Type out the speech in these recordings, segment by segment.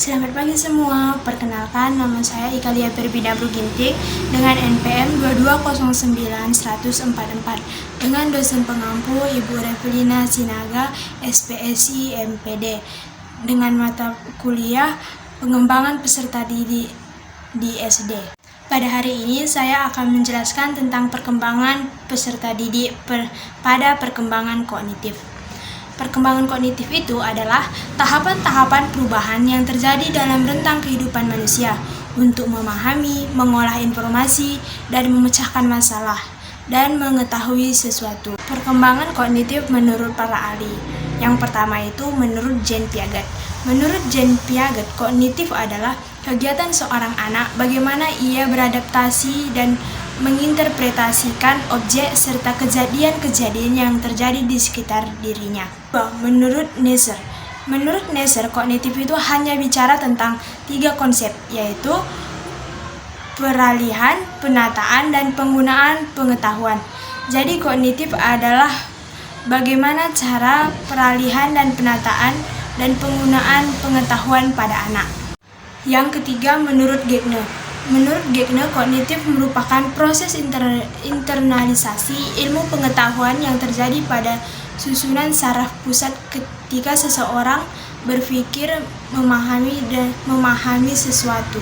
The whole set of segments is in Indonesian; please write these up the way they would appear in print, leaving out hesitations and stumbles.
Selamat pagi semua, perkenalkan nama saya Ika Lia Perbina Bruginting dengan NPM 2209144 dengan dosen pengampu Ibu Revelina Sinaga, SPSI MPD dengan mata kuliah pengembangan peserta didik di SD. Pada hari ini saya akan menjelaskan tentang perkembangan peserta didik pada perkembangan kognitif. Perkembangan kognitif itu adalah tahapan-tahapan perubahan yang terjadi dalam rentang kehidupan manusia untuk memahami, mengolah informasi, dan memecahkan masalah, dan mengetahui sesuatu. Perkembangan kognitif menurut para ahli. Yang pertama itu menurut Jean Piaget. Menurut Jean Piaget, kognitif adalah kegiatan seorang anak bagaimana ia beradaptasi dan menginterpretasikan objek serta kejadian-kejadian yang terjadi di sekitar dirinya. Menurut Nasser, kognitif itu hanya bicara tentang 3 konsep, yaitu peralihan, penataan, dan penggunaan pengetahuan. Jadi kognitif adalah bagaimana cara peralihan dan penataan dan penggunaan pengetahuan pada anak. Yang ketiga, menurut Gagner. Menurut Gagner, kognitif merupakan proses internalisasi ilmu pengetahuan yang terjadi pada susunan saraf pusat ketika seseorang berpikir, memahami sesuatu.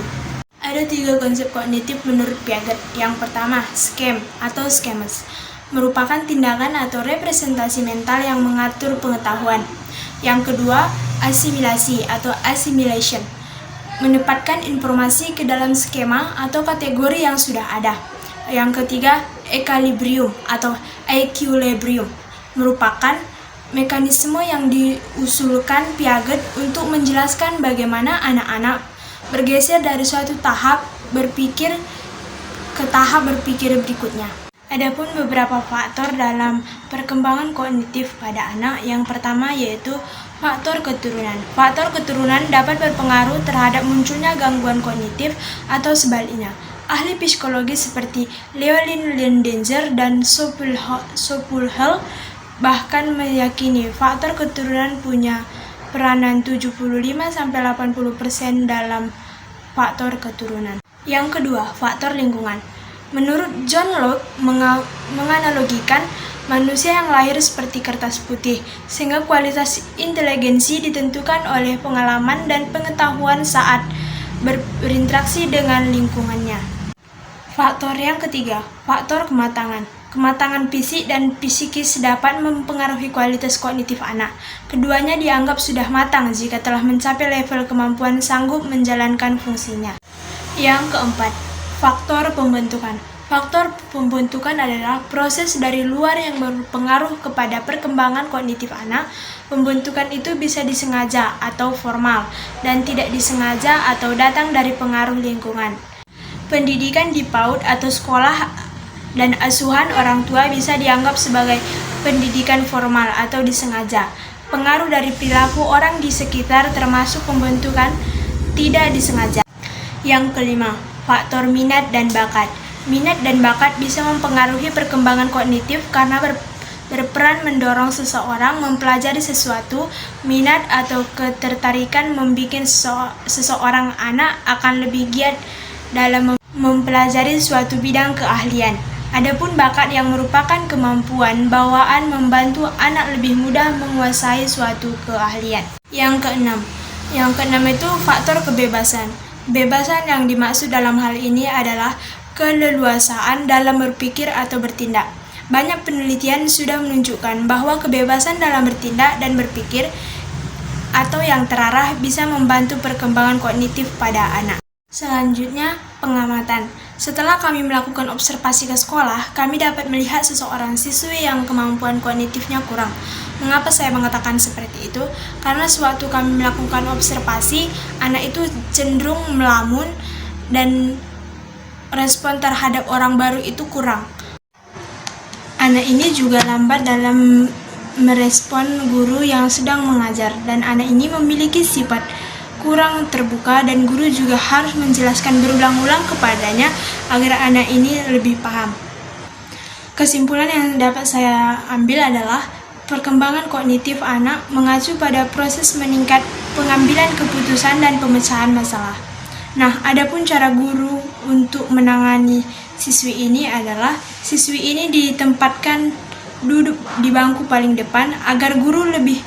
Ada 3 konsep kognitif menurut Piaget. Yang pertama, scheme atau schemas, merupakan tindakan atau representasi mental yang mengatur pengetahuan. Yang kedua, asimilasi atau assimilation, menempatkan informasi ke dalam skema atau kategori yang sudah ada. Yang ketiga, equilibrium atau equilibrium, merupakan mekanisme yang diusulkan Piaget untuk menjelaskan bagaimana anak-anak bergeser dari suatu tahap berpikir ke tahap berpikir berikutnya. Adapun beberapa faktor dalam perkembangan kognitif pada anak, yang pertama yaitu faktor keturunan. Faktor keturunan dapat berpengaruh terhadap munculnya gangguan kognitif atau sebaliknya. Ahli psikologi seperti Llewellyn Landenger dan Sopulhel bahkan meyakini faktor keturunan punya peranan 75-80% dalam faktor keturunan. Yang kedua, faktor lingkungan. Menurut John Locke, menganalogikan manusia yang lahir seperti kertas putih, sehingga kualitas inteligensi ditentukan oleh pengalaman dan pengetahuan saat berinteraksi dengan lingkungannya. Faktor yang ketiga, faktor kematangan. Kematangan fisik dan psikis dapat mempengaruhi kualitas kognitif anak. Keduanya dianggap sudah matang jika telah mencapai level kemampuan sanggup menjalankan fungsinya. Yang keempat, faktor pembentukan. Faktor pembentukan adalah proses dari luar yang berpengaruh kepada perkembangan kognitif anak. Pembentukan itu bisa disengaja atau formal, dan tidak disengaja atau datang dari pengaruh lingkungan. Pendidikan di PAUD atau sekolah dan asuhan orang tua bisa dianggap sebagai pendidikan formal atau disengaja. Pengaruh dari perilaku orang di sekitar termasuk pembentukan tidak disengaja. Yang kelima, faktor minat dan bakat. Minat dan bakat bisa mempengaruhi perkembangan kognitif karena berperan mendorong seseorang mempelajari sesuatu. Minat atau ketertarikan membuat seseorang anak akan lebih giat dalam mempelajari suatu bidang keahlian. Adapun bakat yang merupakan kemampuan bawaan membantu anak lebih mudah menguasai suatu keahlian. Yang keenam itu faktor kebebasan. Kebebasan yang dimaksud dalam hal ini adalah keleluasaan dalam berpikir atau bertindak. Banyak penelitian sudah menunjukkan bahwa kebebasan dalam bertindak dan berpikir atau yang terarah bisa membantu perkembangan kognitif pada anak. Selanjutnya, pengamatan. Setelah kami melakukan observasi ke sekolah, kami dapat melihat seseorang siswi yang kemampuan kognitifnya kurang. Mengapa saya mengatakan seperti itu? Karena sewaktu kami melakukan observasi, anak itu cenderung melamun dan respon terhadap orang baru itu kurang. Anak ini juga lambat dalam merespon guru yang sedang mengajar, dan anak ini memiliki sifat kurang terbuka, dan guru juga harus menjelaskan berulang-ulang kepadanya agar anak ini lebih paham. Kesimpulan yang dapat saya ambil adalah perkembangan kognitif anak mengacu pada proses meningkat pengambilan keputusan dan pemecahan masalah. Nah, adapun cara guru untuk menangani siswi ini adalah siswi ini ditempatkan duduk di bangku paling depan agar guru lebih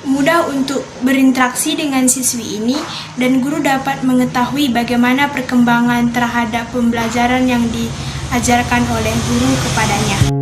mudah untuk berinteraksi dengan siswi ini dan guru dapat mengetahui bagaimana perkembangan terhadap pembelajaran yang diajarkan oleh guru kepadanya.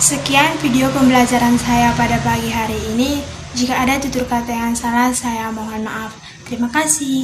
Sekian video pembelajaran saya pada pagi hari ini. Jika ada tutur kata yang salah, saya mohon maaf. Terima kasih.